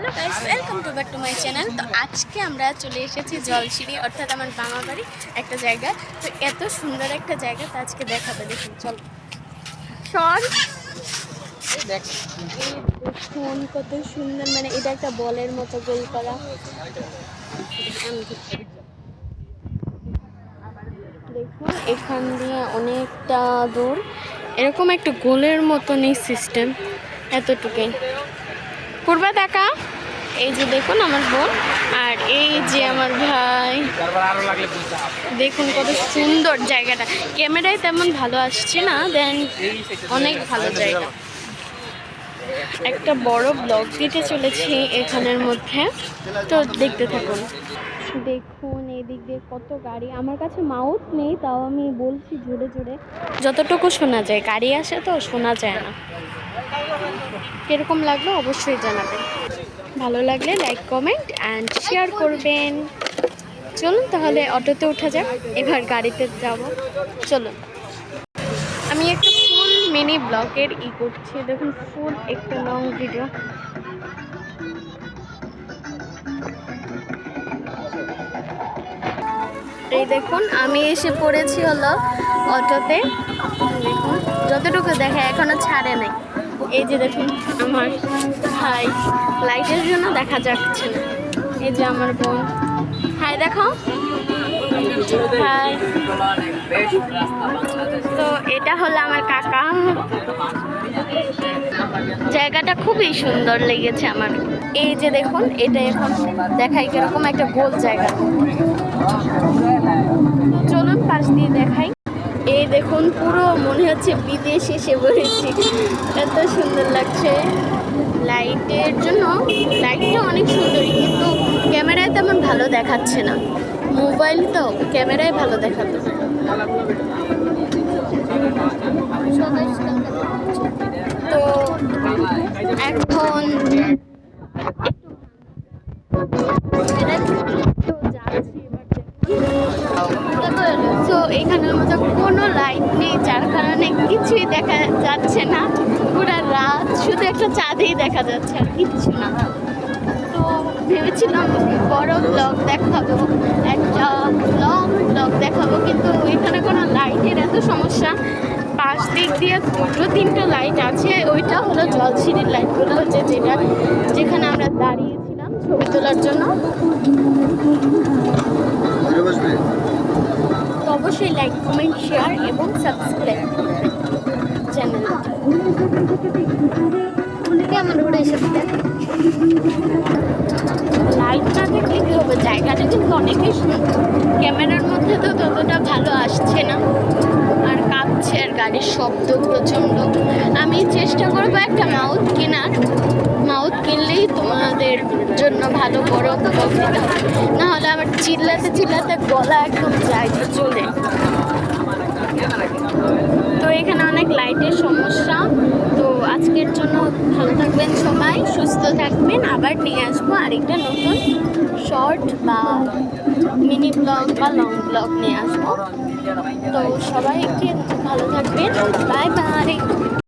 Hello guys, welcome to back to my channel. তো আজকে আমরা চলে এসেছি জলসিঁড়ি, অর্থাৎ আমার মামা বাড়ি একটা জায়গা। তো এত সুন্দর একটা জায়গা, তো আজকে দেখাবে। দেখুন, চল শোন। দেখুন কত সুন্দর, মানে এটা একটা বলের মতো গোল করা। দেখুন এখান দিয়ে অনেকটা দূর, এরকম একটা গোলের মতনই সিস্টেম, এতটুকুই। পূর্বা দেখা, এই যে দেখুন আমার বোন, আর এই যে আমার ভাই। দেখুন কত সুন্দর জায়গাটা, ক্যামেরায় তেমন ভালো আসছে না, দেন অনেক ভালো জায়গা। একটা বড় ব্লগ দিতে চলেছি এখানের মধ্যে, তো দেখতে থাকুন। দেখুন এই দিক দিয়ে কত গাড়ি। আমার কাছে মাউথ নেই, তাও আমি বলছি জোরে জোরে যতটুকু শোনা যায়। গাড়ি আসে তো শোনা যায় না। কিরকম লাগলো অবশ্যই জানাবেন। ভালো লাগলে লাইক, কমেন্ট অ্যান্ড শেয়ার করবেন। চলুন তাহলে অটোতে উঠা যাক, এবার গাড়িতে যাব। চলুন, আমি একটা ফুল মিনি ব্লগের করছি। দেখুন ফুল একটা লং ভিডিও। এই দেখুন আমি এসে পড়েছি হলো অটোতে। দেখুন যতটুকু দেখে এখনো ছাড়ে নাই। এই যে দেখুন আমার ভাই, লাইটের জন্য দেখা যাচ্ছে না। এই যে আমার বোন, হাই দেখাও, হাই। তো এটা হলো আমার কাকা। জায়গাটা খুবই সুন্দর লেগেছে আমার। এই যে দেখুন এটা এখন দেখাই কিরকম একটা গোল জায়গা। চলুন পাশ দিয়ে দেখাই। এই দেখুন পুরো মনে হচ্ছে বিদেশ এসে পড়েছি, এত সুন্দর লাগছে। লাইটের জন্য, লাইটটা অনেক সুন্দর, কিন্তু ক্যামেরায় তেমন ভালো দেখাচ্ছে না। মোবাইল তো ক্যামেরায় ভালো দেখাতো। তো এখন তো এখানের মধ্যে কোনো লাইট নেই, যার কারণে কিছুই দেখা যাচ্ছে না। পুরো রাত শুধু একটা চাঁদেই দেখা যাচ্ছে, আর কিচ্ছু না। তো ভেবেছিলাম বড় ব্লগ দেখাবো, একটা লং ব্লগ দেখাবো, কিন্তু এখানে কোনো লাইটের এত সমস্যা। পাশ দিক দিয়ে দুটো তিনটা লাইট আছে, ওইটা হলো জলসিঁড়ির লাইটগুলো হচ্ছে, যেখানে আমরা দাঁড়িয়েছিলাম ছবি তোলার জন্য। তো অবশ্যই লাইক, কমেন্ট, শেয়ার এবং সাবস্ক্রাইব করবেন চ্যানেলটা। লাইট না থাকলে কী হবে, জায়গাটা কিন্তু অনেকই সুন্দর। ক্যামেরার মধ্যে তো ততটা ভালো আসছে না, আর কাঁপছে, আর গাড়ির শব্দ প্রচণ্ড। আমি চেষ্টা করবো একটা মাউথ কেনার। মাউথ কিনলেই তোমাদের জন্য ভালো বড় ব্লগ দিতে হবে, নাহলে আমার চিল্লাতে চিল্লাতে গলা একদম জায়গা চলে। তো এখানে অনেক লাইটের সমস্যা। তো আজকের জন্য ভালো থাকবেন সবাই, সুস্থ থাকবেন। আবার নিয়ে আসবো আরেকটা নতুন শর্ট বা মিনি ব্লগ বা লং ব্লগ নিয়ে আসবো। তো সবাই একটু ভালো থাকবেন। Bye bye.